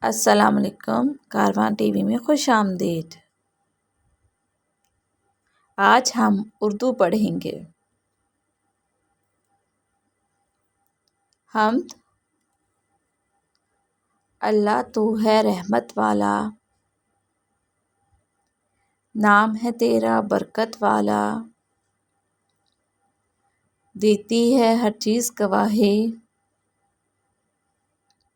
السلام علیکم، کارواں T V میں خوش آمدید۔ آج ہم اردو پڑھیں گے۔ حمد۔ اللہ تو ہے رحمت والا، نام ہے تیرا برکت والا، دیتی ہے ہر چیز گواہی،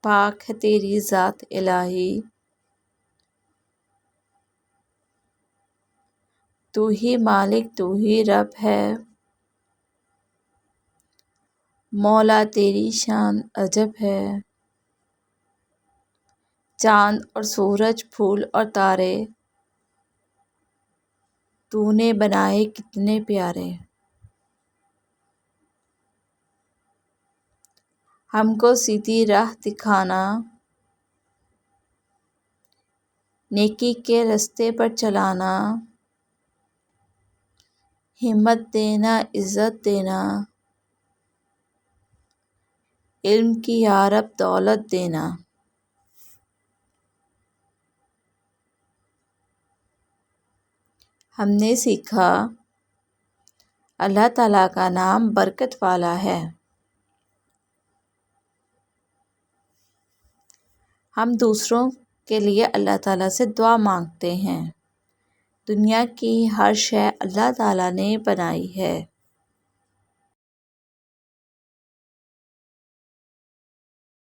پاک ہے تیری ذات الہی، تو ہی مالک تو ہی رب ہے، مولا تیری شان عجب ہے، چاند اور سورج پھول اور تارے تو نے بنائے کتنے پیارے، ہم کو سیدھی راہ دکھانا، نیکی کے رستے پر چلانا، ہمت دینا عزت دینا، علم کی یارب دولت دینا۔ ہم نے سیکھا اللہ تعالیٰ کا نام برکت والا ہے۔ ہم دوسروں کے لیے اللہ تعالیٰ سے دعا مانگتے ہیں۔ دنیا کی ہر شے اللہ تعالیٰ نے بنائی ہے۔